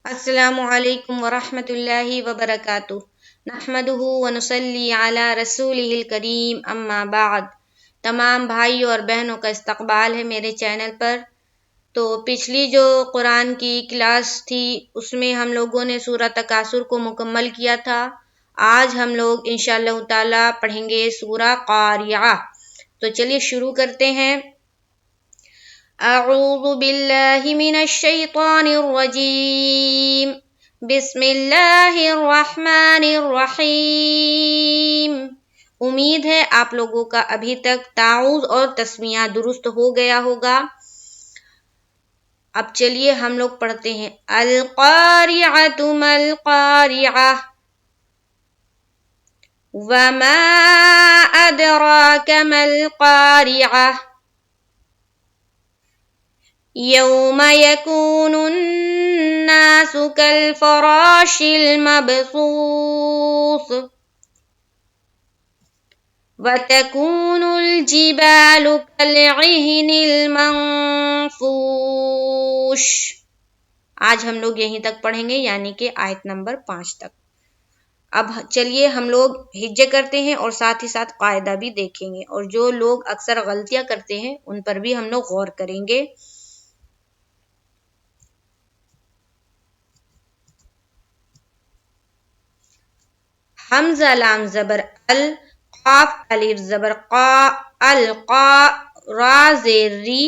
السلام علیکم ورحمۃ اللہ وبرکاتہ نحمدہ ونصلی علی رسولہ الکریم اما بعد۔ تمام بھائیوں اور بہنوں کا استقبال ہے میرے چینل پر۔ تو پچھلی جو قرآن کی کلاس تھی اس میں ہم لوگوں نے سورہ تکاثر کو مکمل کیا تھا۔ آج ہم لوگ انشاءاللہ تعالی پڑھیں گے سورہ قاریعہ۔ تو چلیے شروع کرتے ہیں۔ اعوذ باللہ من الشیطان الرجیم، بسم اللہ الرحمن الرحیم۔ امید ہے آپ لوگوں کا ابھی تک تعوذ اور تسمیہ درست ہو گیا ہوگا۔ اب چلیے ہم لوگ پڑھتے ہیں۔ القاریعۃ ما القاریعہ وما ادراک ما القاریعہ یوم یکون الناس کالفراش المبثوث وتكون الجبال كالعهن المنفوش۔ آج ہم لوگ یہیں تک پڑھیں گے، یعنی کہ آیت نمبر 5 تک۔ اب چلیے ہم لوگ ہجے کرتے ہیں اور ساتھ ہی ساتھ قاعدہ بھی دیکھیں گے، اور جو لوگ اکثر غلطیاں کرتے ہیں ان پر بھی ہم لوگ غور کریں گے۔ حمزہ لام زبر ال، قاف الف زبر قا، القا، را زیر ری،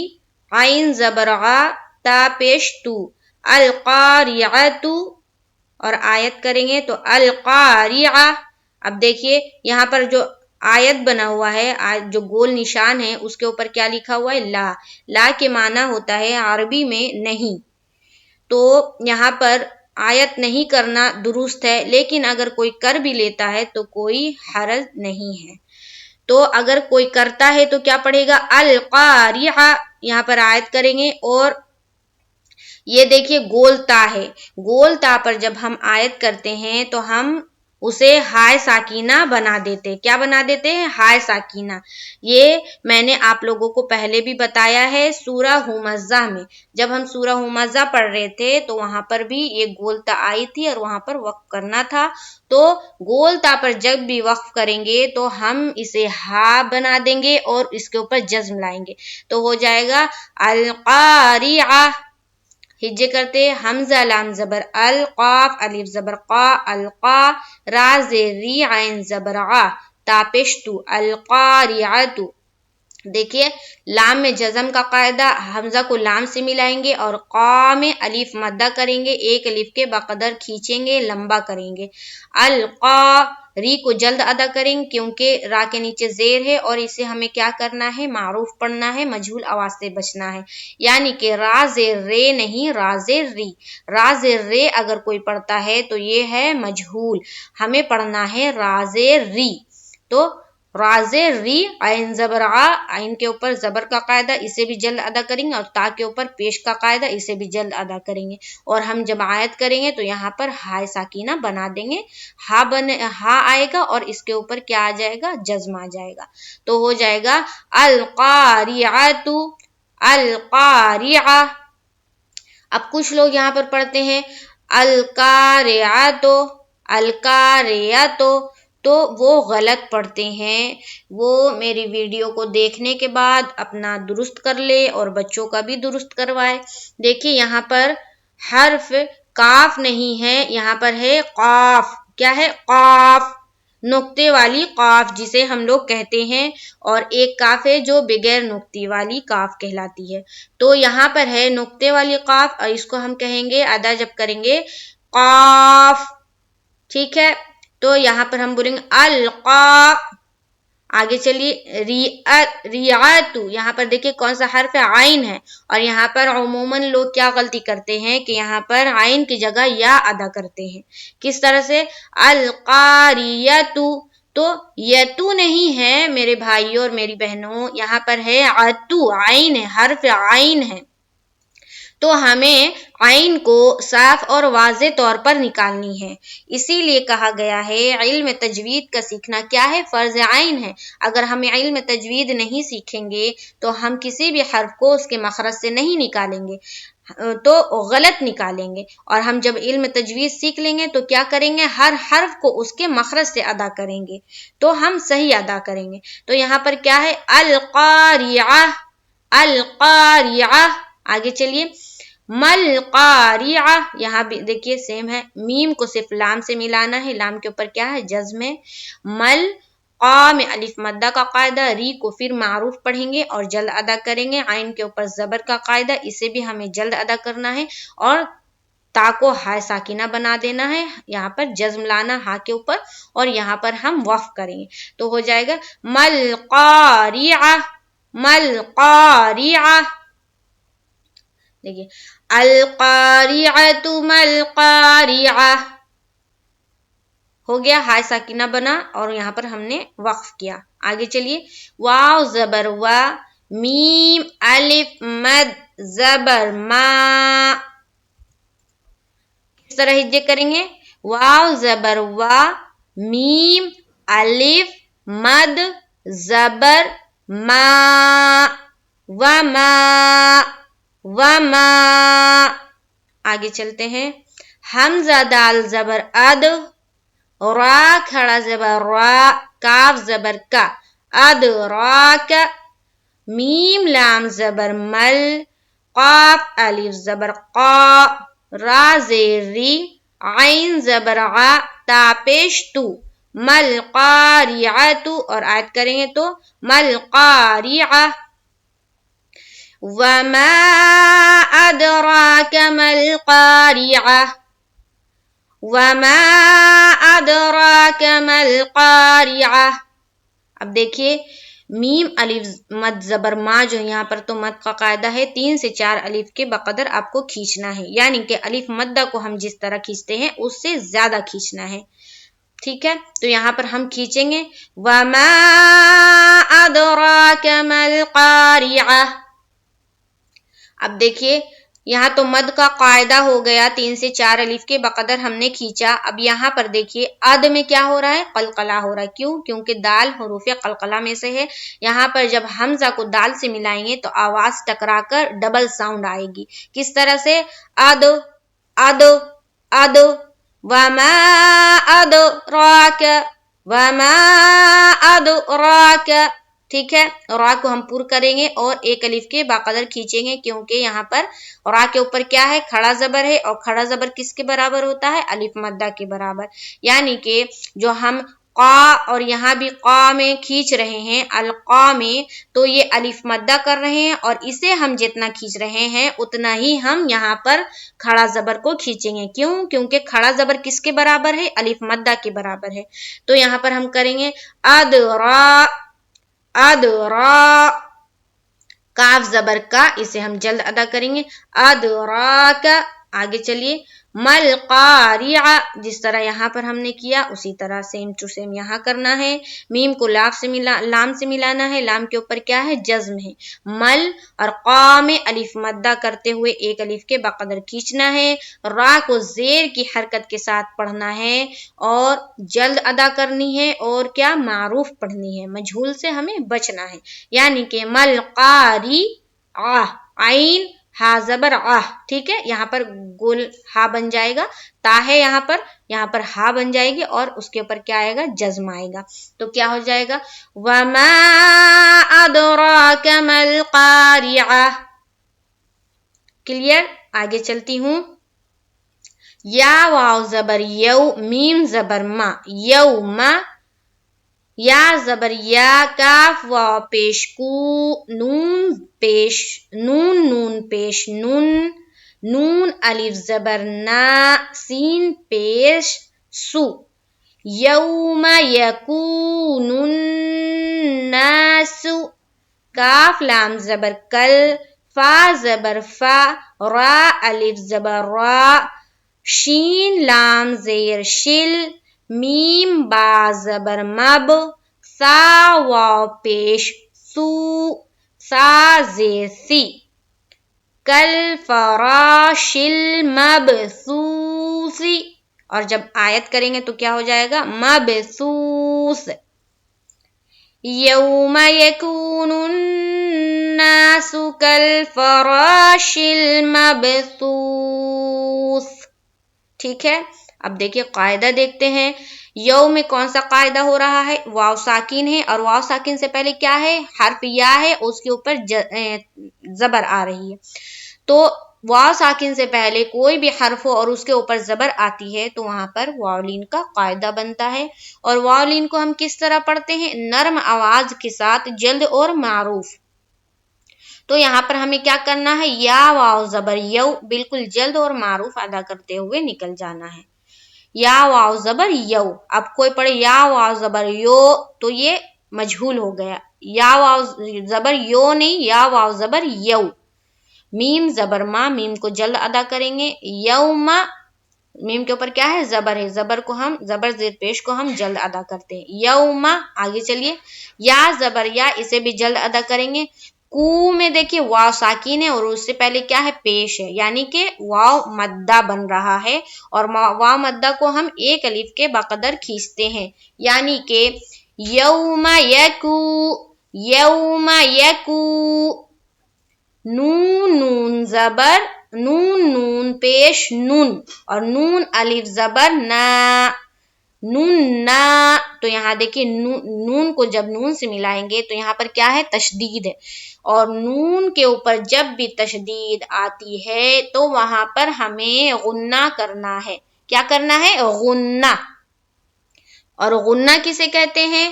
عین زبر غا، تا پیش تو، القاریعۃ۔ اور آیت کریں گے تو القاریعہ۔ اب دیکھیے یہاں پر جو آیت بنا ہوا ہے، جو گول نشان ہے اس کے اوپر کیا لکھا ہوا ہے؟ لا۔ لا کے معنی ہوتا ہے عربی میں نہیں، تو یہاں پر آیت نہیں کرنا درست ہے، لیکن اگر کوئی کر بھی لیتا ہے تو کوئی حرج نہیں ہے۔ تو اگر کوئی کرتا ہے تو کیا پڑھے گا؟ القاریعہ۔ یہاں پر آیت کریں گے، اور یہ دیکھیے گول تا ہے، گول تا پر جب ہم آیت کرتے ہیں تو ہم اسے ہائے ساکینہ بنا دیتے۔ کیا بنا دیتے ہیں؟ ہائے ساکینہ۔ یہ میں نے آپ لوگوں کو پہلے بھی بتایا ہے سورہ ہمزہ میں، جب ہم سورہ ہمزہ پڑھ رہے تھے تو وہاں پر بھی یہ گول تا آئی تھی اور وہاں پر وقف کرنا تھا۔ تو گول تا پر جب بھی وقف کریں گے تو ہم اسے ہا بنا دیں گے اور اس کے اوپر جزم لائیں گے، تو ہو جائے گا القاریعہ۔ ہجے کرتے حمزہ لام زبر ال، قاف الف زبر قا، القا، را زیر ری، عین زبر عا، تا پیش تو، القاریعۃ۔ دیکھیے لام میں جزم کا قاعدہ، حمزہ کو لام سے ملائیں گے اور قا میں الف مدہ کریں گے، ایک الف کے بقدر کھینچیں گے، لمبا کریں گے۔ القا، ری کو جلد ادا کریں گے کیونکہ را کے نیچے زیر ہے، اور اسے ہمیں کیا کرنا ہے؟ معروف پڑھنا ہے، مجہول آواز سے بچنا ہے، یعنی کہ را زیر رے نہیں، را زیر ری۔ را زیر رے اگر کوئی پڑھتا ہے تو یہ ہے مجہول، ہمیں پڑھنا ہے را زیر ری۔ تو را زیر ری، عین زبر عا، عین کے اوپر زبر کا قاعدہ اسے بھی جلد ادا کریں گے، اور تا کے اوپر پیش کا قاعدہ اسے بھی جلد ادا کریں گے، اور ہم جب آیت کریں گے تو یہاں پر ہائے ساکینہ بنا دیں گے، ہا آئے گا اور اس کے اوپر کیا آ جائے گا؟ جزم آ جائے گا، تو ہو جائے گا القاریعۃ، القاریعہ۔ اب کچھ لوگ یہاں پر پڑھتے ہیں القاریعۃ، القاریعۃ، تو وہ غلط پڑھتے ہیں۔ وہ میری ویڈیو کو دیکھنے کے بعد اپنا درست کر لے اور بچوں کا بھی درست کروائے۔ دیکھیے یہاں پر حرف کاف نہیں ہے، یہاں پر ہے قاف۔ کیا ہے؟ قاف، نقطے والی قاف جسے ہم لوگ کہتے ہیں، اور ایک کاف ہے جو بغیر نقطے والی کاف کہلاتی ہے۔ تو یہاں پر ہے نقطے والی قاف، اور اس کو ہم کہیں گے ادا جب کریں گے قاف، ٹھیک ہے؟ تو یہاں پر ہم بولیں گے القا۔ آگے چلیے ریعۃ، یہاں پر دیکھیں کون سا حرف ہے؟ عین ہے، اور یہاں پر عموماً لوگ کیا غلطی کرتے ہیں کہ یہاں پر عین کی جگہ یا ادا کرتے ہیں۔ کس طرح سے؟ القاریۃ، تو یتو نہیں ہے میرے بھائیوں اور میری بہنوں، یہاں پر ہے عتو، عین ہے، حرف عین ہے۔ تو ہمیں عین کو صاف اور واضح طور پر نکالنی ہے، اسی لیے کہا گیا ہے علم تجوید کا سیکھنا کیا ہے؟ فرض عین ہے۔ اگر ہم علم تجوید نہیں سیکھیں گے تو ہم کسی بھی حرف کو اس کے مخرج سے نہیں نکالیں گے تو غلط نکالیں گے، اور ہم جب علم تجوید سیکھ لیں گے تو کیا کریں گے؟ ہر حرف کو اس کے مخرج سے ادا کریں گے تو ہم صحیح ادا کریں گے۔ تو یہاں پر کیا ہے؟ القاریعہ، القاریعہ۔ آگے چلیے، مل قاریعہ، یہاں بھی دیکھیے سیم ہے، میم کو صرف لام سے ملانا ہے، لام کے اوپر کیا ہے؟ جزم ہے۔ مل، قا میں الف مدہ کا قاعدہ، ری کو پھر معروف پڑھیں گے اور جلد ادا کریں گے، عین کے اوپر زبر کا قاعدہ، اسے بھی ہمیں جلد ادا کرنا ہے، اور تا کو ہائے ساکنہ بنا دینا ہے، یہاں پر جزم لانا ہا کے اوپر، اور یہاں پر ہم وقف کریں گے تو ہو جائے گا مل قاریعہ، مل قاریعہ۔ دیکھیے، القاریعۃ مل قاریعہ ہو گیا، ہائے ساکنہ بنا اور یہاں پر ہم نے وقف کیا۔ آگے چلیے، واو زبر وا، میم الف مد زبر ما، کس طرح ہجے کریں گے؟ واو زبر وا، میم الف مد زبر ما، وما، وما۔ آگے چلتے ہیں، حمزہ دال زبر اد، را کھڑا زبر را، کاف زبر کا، ادراک، میم لام زبر مل، قاف الف زبر قا، را زیر ری، عین زبر عا، تا پیش تو، مل قاریعۃ، اور آیت کریں گے تو مل قاریعہ۔ وما ادراک مل قاریعہ، وما ادراک مل قاریعہ۔ اب دیکھیے، میم الف مد زبر ما جو یہاں پر تو مد کا قاعدہ ہے 3 سے 4 الف کے بقدر آپ کو کھینچنا ہے، یعنی کہ الف مدہ کو ہم جس طرح کھینچتے ہیں اس سے زیادہ کھینچنا ہے، ٹھیک ہے؟ تو یہاں پر ہم کھینچیں گے وما ادراک مل قاریعہ۔ اب دیکھیے، یہاں تو مد کا قاعدہ ہو گیا، 3 سے 4 الف کے بقدر ہم نے کھینچا۔ اب یہاں پر دیکھیے اد میں کیا ہو رہا ہے؟ قلقلہ ہو رہا ہے، کیوں؟ کیونکہ دال حروف قلقلہ میں سے ہے، یہاں پر جب حمزہ کو دال سے ملائیں گے تو آواز ٹکرا کر ڈبل ساؤنڈ آئے گی، کس طرح سے؟ اد، اد، اد، وما ادراک، وما ادراک، ٹھیک ہے؟ را کو ہم پر کریں گے اور ایک الف کے باقدر کھینچیں گے، کیونکہ یہاں پر را کے اوپر کیا ہے؟ کھڑا زبر ہے، اور کھڑا زبر کس کے برابر ہوتا ہے؟ الف مدہ کے برابر، یعنی کہ جو ہم قا اور یہاں بھی قا میں کھینچ رہے ہیں، القا میں، تو یہ الف مدہ کر رہے ہیں، اور اسے ہم جتنا کھینچ رہے ہیں اتنا ہی ہم یہاں پر کھڑا زبر کو کھینچیں گے، کیوں؟ کیونکہ کھڑا زبر کس کے برابر ہے؟ الف مدہ کے برابر ہے۔ تو یہاں پر ہم کریں گے ادرا، ادرا، کاف زبر کا، اسے ہم جلد ادا کریں گے ادراک۔ آگے چلیے، مل قاریعہ، جس طرح یہاں پر ہم نے کیا اسی طرح سیم ٹو سیم یہاں کرنا ہے، میم کو لام سے ملانا ہے، لام کے اوپر کیا ہے؟ جزم ہے، مل، اور قا میں الف مدہ کرتے ہوئے ایک الف کے بقدر کھینچنا ہے، را کو زیر کی حرکت کے ساتھ پڑھنا ہے اور جلد ادا کرنی ہے، اور کیا؟ معروف پڑھنی ہے، مجہول سے ہمیں بچنا ہے، یعنی کہ مل قاری آ، عین ہا زبر آ، ٹھیک ہے؟ یہاں پر گول ہا بن جائے گا، تا ہے یہاں پر ہا بن جائے گی اور اس کے اوپر کیا آئے گا؟ جزم آئے گا، تو کیا ہو جائے گا؟ وما ادراک مل قاریعہ۔ کلیئر؟ آگے چلتی ہوں، یا واو زبر یو، میم زبر ما، یوم، یا زبر یا، کاف واو پیش کو، نون پیش نون، نون پیش نون، نون الف زبر نا، سین پیش سو، یوم یکون الناس، کاف لام زبر کل، فا زبر فا، را الف زبر را، شین لام زیر شل، میم با زبر مب، سا واو پیش سو، سا زیر سی، کل فراش المبثوث، اور جب آیت کریں گے تو کیا ہو جائے گا؟ مبثوث. یوم یکون الناس کالفراش المبثوث. ٹھیک ہے، اب دیکھیے قاعدہ دیکھتے ہیں. یوم میں کون سا قاعدہ ہو رہا ہے؟ واو ساکن ہے، اور واو ساکن سے پہلے کیا ہے؟ حرف یا ہے، اس کے اوپر زبر آ رہی ہے. تو واو ساکن سے پہلے کوئی بھی حرف ہو اور اس کے اوپر زبر آتی ہے تو وہاں پر واولین کا قاعدہ بنتا ہے. اور واولین کو ہم کس طرح پڑھتے ہیں؟ نرم آواز کے ساتھ، جلد اور معروف. تو یہاں پر ہمیں کیا کرنا ہے؟ یا واو زبر یو، بالکل جلد اور معروف ادا کرتے ہوئے نکل جانا ہے. یا واو زبر یو. اب کوئی پڑھے یا واو زبر یو تو یہ مجہول ہو گیا. یا واو زبر یو نہیں، یا واو زبر یو. میم زبر ما، میم کو جلد ادا کریں گے. یوم، میم کے اوپر کیا ہے؟ زبر ہے، زبر کو ہم زبر زیر پیش کو ہم جلد ادا کرتے ہیں. یوم. آگے چلیے. یا زبر یا، اسے بھی جلد ادا کریں گے. کو میں دیکھیے واو ساکین ہے اور اس سے پہلے کیا ہے؟ پیش ہے، یعنی کہ واو مدہ بن رہا ہے، اور واو مدہ کو ہم ایک الف کے بقدر کھینچتے ہیں، یعنی کہ یوم یکو، یوم یکو. نون نون زبر، نون نون پیش نون، اور نون الف زبر نا، نون نا. تو یہاں دیکھیے نون کو جب نون سے ملائیں گے تو یہاں پر کیا ہے؟ تشدید ہے، اور نون کے اوپر جب بھی تشدید آتی ہے تو وہاں پر ہمیں غنہ کرنا ہے. کیا کرنا ہے؟ غنہ. اور غنہ کسے کہتے ہیں؟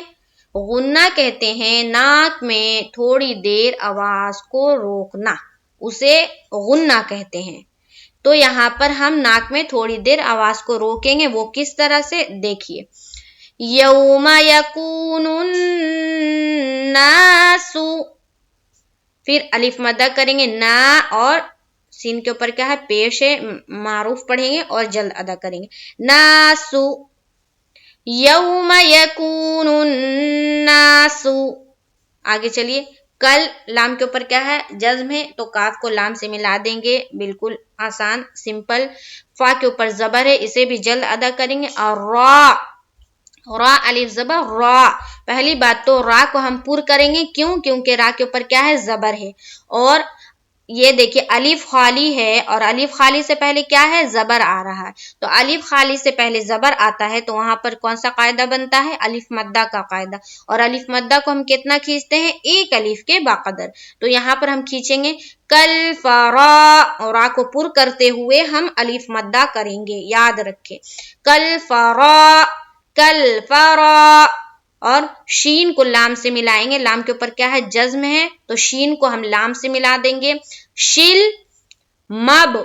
غنہ کہتے ہیں ناک میں تھوڑی دیر آواز کو روکنا، اسے غنہ کہتے ہیں. تو یہاں پر ہم ناک میں تھوڑی دیر آواز کو روکیں گے، وہ کس طرح سے؟ دیکھیے. یوم یکون الناس، پھر الف مدہ کریں گے نا، اور سین کے اوپر کیا ہے؟ پیش ہے، معروف پڑھیں گے اور جلد ادا کریں گے. ناسو. یوم یکون الناس. آگے چلیے. کل، لام کے اوپر کیا ہے؟ جزم ہے، تو کاف کو لام سے ملا دیں گے، بالکل آسان سمپل. فا کے اوپر زبر ہے، اسے بھی جلد ادا کریں گے. اور را، را الف زبر را. پہلی بات تو را کو ہم پر کریں گے، کیوں؟ کیونکہ را کے اوپر کیا ہے؟ زبر ہے. اور یہ دیکھیے الف خالی ہے، اور الف خالی سے پہلے کیا ہے؟ زبر آ رہا ہے. تو الف خالی سے پہلے زبر آتا ہے تو وہاں پر کون سا قاعدہ بنتا ہے؟ الف مدہ کا قاعدہ. اور الف مدہ کو ہم کتنا کھینچتے ہیں؟ ایک الف کے بقدر. تو یہاں پر ہم کھینچیں گے کل فرا، اور را کو پر کرتے ہوئے ہم الف مدہ کریں گے، یاد رکھیں. کل فرا، کل فرا. اور شین کو لام سے ملائیں گے، لام کے اوپر کیا ہے؟ جزم ہے، تو شین کو ہم لام سے ملا دیں گے. شل مب.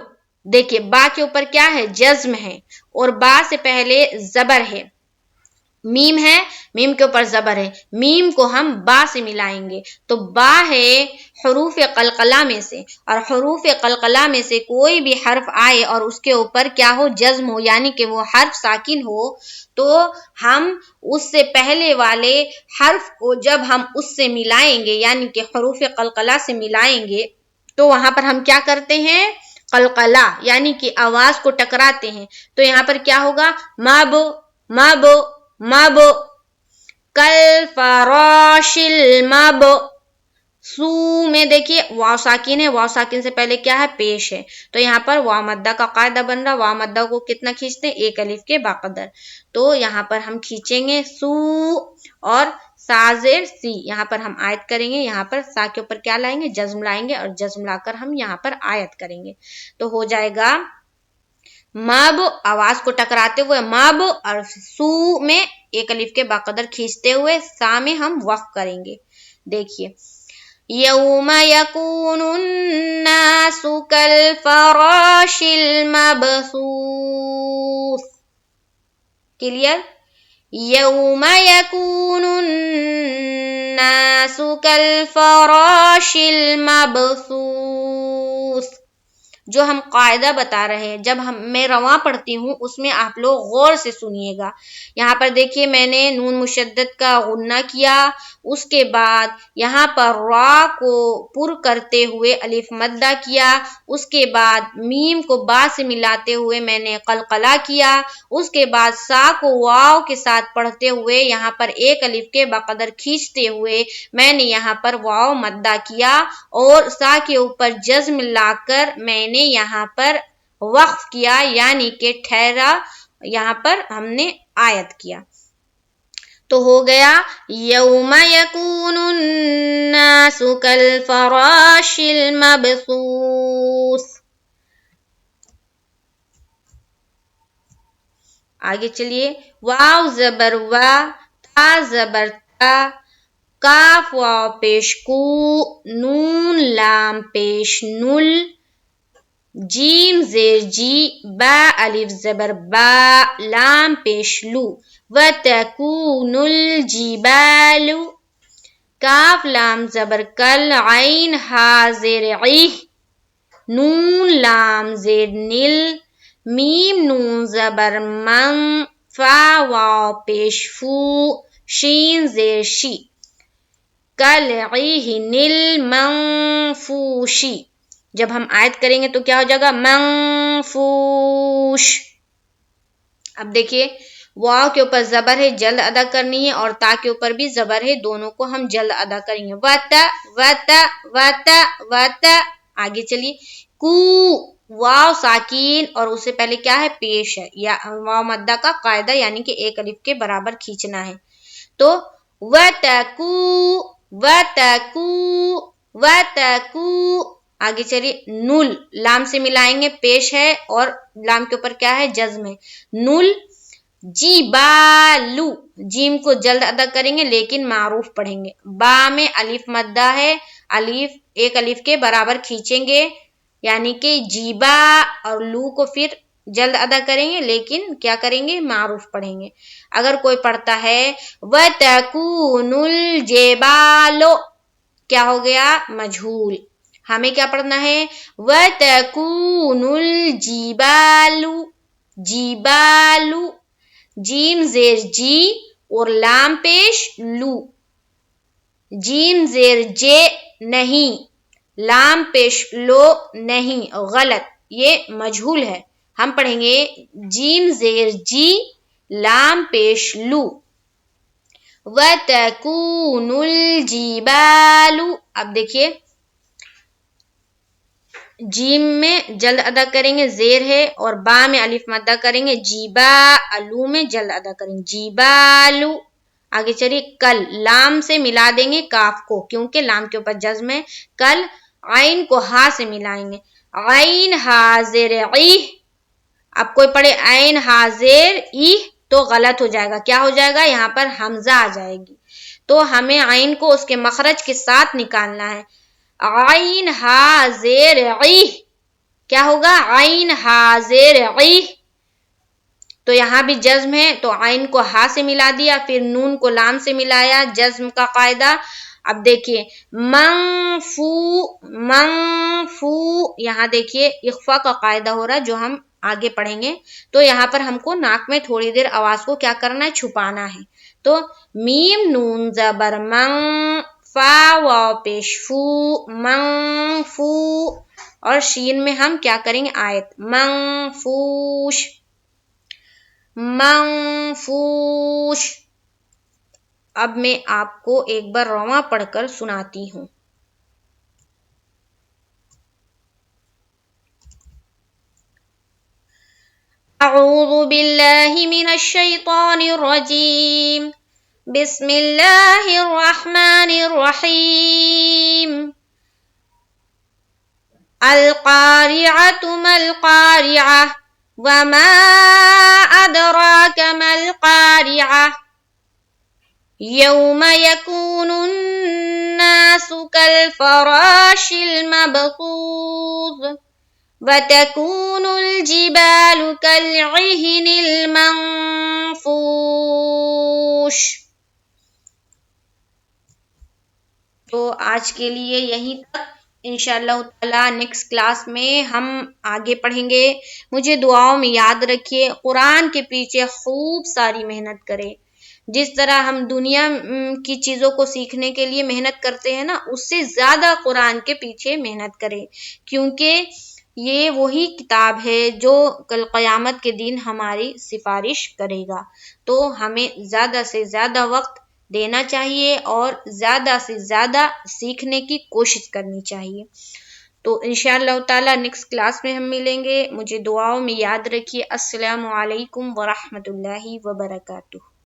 دیکھیے با کے اوپر کیا ہے؟ جزم ہے، اور با سے پہلے زبر ہے. میم ہے، میم کے اوپر زبر ہے، میم کو ہم با سے ملائیں گے. تو با ہے حروف قلقلہ میں سے، اور حروف قلقلہ میں سے کوئی بھی حرف آئے اور اس کے اوپر کیا ہو؟ جزم ہو، یعنی کہ وہ حرف ساکن ہو، تو ہم اس سے پہلے والے حرف کو جب ہم اس سے ملائیں گے، یعنی کہ حروف قلقلہ سے ملائیں گے، تو وہاں پر ہم کیا کرتے ہیں؟ قلقلہ، یعنی کہ آواز کو ٹکراتے ہیں. تو یہاں پر کیا ہوگا؟ مب، مب، مب. کل فراش المب. سو میں دیکھیے واو ساکن ہے، واو ساکن سے پہلے کیا ہے؟ پیش ہے. تو یہاں پر واو مدہ کا قاعدہ بن رہا. واو مدہ کو کتنا کھینچتے ہیں؟ ایک الف کے بقدر. تو یہاں پر ہم کھینچیں گے سو، اور سا زیر سی. یہاں پر ہم آیت کریں گے، یہاں پر سا کے اوپر کیا لائیں گے؟ جزم لائیں گے، اور جزم لا کر ہم یہاں پر آیت کریں گے. تو ہو جائے گا مب، آواز کو ٹکراتے ہوئے مب، اور سو میں ایک الف کے بقدر کھینچتے ہوئے سا میں ہم وقف کریں گے. دیکھیے. یوم یکون الناس کالفراش المبثوث. کلیئر؟ یوم یکون الناس کالفراش المبثوث. جو ہم قاعدہ بتا رہے ہیں، جب میں رواں پڑھتی ہوں اس میں آپ لوگ غور سے سنیے گا۔ یہاں پر دیکھیے میں نے نون مشدد کا غنہ کیا، اس کے بعد یہاں پر را کو پر کرتے ہوئے الف مدہ کیا، اس کے بعد میم کو با سے ملاتے ہوئے میں نے قلقلہ کیا، اس کے بعد سا کو واو کے ساتھ پڑھتے ہوئے یہاں پر ایک الف کے بقدر کھینچتے ہوئے میں نے یہاں پر واو مدہ کیا، اور سا کے اوپر جزم لا کر میں نے یہاں پر وقف کیا، یعنی کہ ٹھہرا، یہاں پر ہم نے آیت کیا۔ تو ہو گیا یوم یکون الناس کالفراش المبثوث۔ آگے چلیے، واو زبر وا، تا زبر تا، کاف واو پیش کو، نون لام پیش نل، جیم زیر جی، با الف زبر با، لام پیش لو، وتکون الجبال، کاف لام زبر کل، عین ہا زیر عی، نون لام زیر نل، میم نون زبر من، فا واو پیش فو، شین زیر شی، کالعہن المنفوشی۔ جب ہم آیت کریں گے تو کیا ہو جائے گا؟ منفوش۔ اب دیکھیے واو کے اوپر زبر ہے، جلد ادا کرنی ہے، اور تا کے اوپر بھی زبر ہے، دونوں کو ہم جلد ادا کریں گے۔ وتا وتا وتا وتا۔ آگے چلیے، کو، واو ساکین اور اس سے پہلے کیا ہے؟ پیش ہے، یا واو مدہ کا قاعدہ، یعنی کہ ایک الف کے برابر کھینچنا ہے۔ تو وتکو وتکو وتکو۔ آگے چلیے، نل، لام سے ملائیں گے، پیش ہے اور لام کے اوپر کیا ہے؟ جزم ہے، نل، جبالو، جیم کو جلد ادا کریں گے لیکن معروف پڑھیں گے، با میں الف مدہ ہے، الف ایک الف کے برابر کھینچیں گے، یعنی کہ جیبا، اور لو کو پھر جلد ادا کریں گے لیکن کیا کریں گے؟ معروف پڑھیں گے۔ اگر کوئی پڑھتا ہے وَتَكُونُ الْجِبَالُ، کیا ہو گیا؟ مجہول۔ ہمیں کیا پڑھنا ہے؟ وَتَكُونُ الْجِبَالُ، جِبَالُ، جیم زیر جی اور لام پیش لو، جیم زیر جے نہیں، لام پیش لو نہیں، غلط، یہ مجہول ہے۔ ہم پڑھیں گے جیم زیر جی، لام پیش لو، وَتَكُونُ الْجِبَالُ۔ اب دیکھیے جیم میں جلد ادا کریں گے، زیر ہے، اور با میں الف مدہ کریں گے، جیبا، الو میں جلد ادا کریں گے، جیبالو۔ آگے چلیے، کل، لام سے ملا دیں گے کاف کو کیونکہ لام کے اوپر جزم ہے، کل، عین کو ہا سے ملائیں گے، عین ہا زیر ای۔ اب کوئی پڑھے عین ہا زیر ای تو غلط ہو جائے گا، کیا ہو جائے گا؟ یہاں پر حمزہ آ جائے گی، تو ہمیں عین کو اس کے مخرج کے ساتھ نکالنا ہے، عین ہا زیر عی، کیا ہوگا؟ عین ہا زیر عی، تو یہاں بھی جزم ہے تو عین کو ہا سے ملا دیا، پھر نون کو لام سے ملایا، جزم کا قاعدہ۔ اب دیکھیے منفو، منفو، یہاں دیکھیے اخفا کا قاعدہ ہو رہا ہے جو ہم آگے پڑھیں گے، تو یہاں پر ہم کو ناک میں تھوڑی دیر آواز کو کیا کرنا ہے؟ چھپانا ہے۔ تو میم نون زبر من، فا واو پیش فو، منفو، اور شین میں ہم کیا کریں گے؟ آیت، منفوش، منفوش۔ اب میں آپ کو ایک بار رواں پڑھ کر سناتی ہوں۔ اعوذ باللہ من الشیطان الرجیم، بسم اللہ الرحمن الرحیم، القارعۃ ما القارعۃ وما ادراک ما القارعۃ، یوم یکون الناس کالفراش المبثوث، وَتَكُونُ الْجِبَالُ كَالْعِهْنِ الْمَنفُوشِ۔ تو آج کے لیے یہیں تک۔ انشاءاللہ تعالی نیکسٹ کلاس میں ہم آگے پڑھیں گے. مجھے دعاؤں میں یاد رکھیے. قرآن کے پیچھے خوب ساری محنت کرے. جس طرح ہم دنیا کی چیزوں کو سیکھنے کے لیے محنت کرتے ہیں نا، اس سے زیادہ قرآن کے پیچھے محنت کرے، کیونکہ یہ وہی کتاب ہے جو کل قیامت کے دن ہماری سفارش کرے گا. تو ہمیں زیادہ سے زیادہ وقت دینا چاہیے اور زیادہ سے زیادہ سیکھنے کی کوشش کرنی چاہیے. تو انشاءاللہ تعالی نیکسٹ کلاس میں ہم ملیں گے. مجھے دعاؤں میں یاد رکھیے. السلام علیکم ورحمۃ اللہ وبرکاتہ.